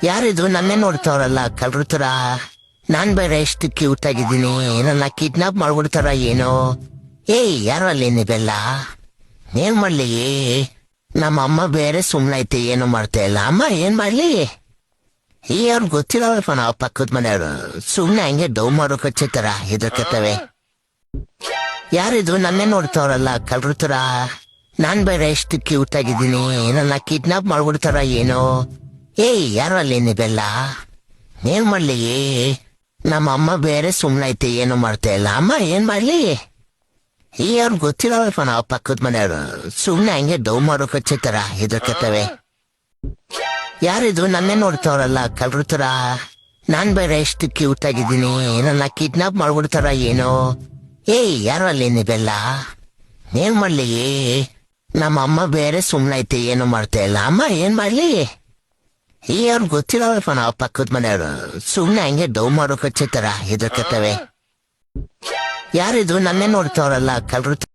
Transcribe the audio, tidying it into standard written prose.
ಯಾರಿದು ನನ್ನೇ ನೋಡ್ತಾವ್ರಲ್ಲ ಕಳ್ರ ತರ. ನಾನ್ ಬೇರೆ ಎಷ್ಟು ಕ್ಯೂಟ್ ಆಗಿದ್ದೀನಿ, ನನ್ನ ಕಿಡ್ನಾಪ್ ಮಾಡ್ಬಿಡ್ತಾರ ಏನೋ. ಏಯ್ ಯಾರು ಅಲ್ಲಿ ನೀವೆಲ್ಲ? ಏನ್ ಮಾಡ್ಲಿ? ನಮ್ಮ ಅಮ್ಮ ಬೇರೆ ಸುಮ್ನೈತೆ, ಏನು ಮಾಡ್ತಾ ಇಲ್ಲ. ಅಮ್ಮ ಏನ್ ಮಾಡ್ಲಿ? ಅವ್ರು ಗೊತ್ತಿಲ್ಲಪ್ಪ, ನಾವು ಪಕ್ಕದ ಮನೆಯವರು ಸುಮ್ನೆ ಹಂಗೆ ಡೌ ಮಾಡೋ ಕಚ್ಚೆ ತರ ಹೆದರ್ಕತ್ತವೆ. ಯಾರಿದು ನನ್ನೇ ನೋಡ್ತಾವ್ರಲ್ಲ ಕಳ್ರ ತರ. ನಾನ್ ಬೇರೆ ಎಷ್ಟು ಕ್ಯೂಟ್ ಆಗಿದ್ದೀನಿ, ನನ್ನ ಕಿಡ್ನಾಪ್ ಮಾಡ್ಬಿಡ್ತಾರ ಏನೋ. ಏಯ್ ಯಾರು ಅಲ್ಲಿ ನೀವೆಲ್ಲ? ಏನ್ ಮಾಡ್ಲಿ? ನಮ್ಮ ಅಮ್ಮ ಬೇರೆ ಸುಮ್ನೈತೆ, ಏನು ಮಾಡ್ತಾ ಇಲ್ಲ. ಅಮ್ಮ ಏನ್ ಮಾಡ್ಲಿ? ಅವ್ರು ಗೊತ್ತಿಲ್ಲಪ್ಪ, ನಾವು ಪಕ್ಕದ ಮನೆಯವರು ಸುಮ್ನೆ ಹಂಗೆ ಡೌ ಮಾಡೋ ಕಚ್ಚೆ ತರ ಹೆದರ್ಕತ್ತವೆ. ಯಾರಿದು ನನ್ನೇ ನೋಡ್ತಾವ್ರಲ್ಲ ಕಳ್ರ ತರ. ನಾನ್ ಬೇರೆ ಎಷ್ಟು ಕ್ಯೂಟ್ ಆಗಿದ್ದೀನಿ, ನನ್ನ ಕಿಡ್ನಾಪ್ ಮಾಡ್ಬಿಡ್ತಾರ ಏನೋ. ಏಯ್ ಯಾರು ಅಲ್ಲಿ ನೀವೆಲ್ಲ? ಏನ್ ಮಾಡ್ಲಿ? ನಮ್ಮ ಅಮ್ಮ ಬೇರೆ ಸುಮ್ನೈತೆ, ಏನು ಮಾಡ್ತಾ ಇಲ್ಲ. ಅಮ್ಮ ಏನ್ ಮಾಡ್ಲಿ? ಅವ್ರು ಗೊತ್ತಿಲ್ಲಪ್ಪ, ನಾವು ಪಕ್ಕದ ಮನೆಯವರು ಸುಮ್ನೆ ಹಂಗೆ ಡೌ ಮಾಡೋ ಕಚ್ಚೆ ತರ ಹೆದರ್ಕತ್ತವೆ. ಯಾರಿದು ನನ್ನೇ ನೋಡ್ತಾವ್ರಲ್ಲ ಕಳ್ರ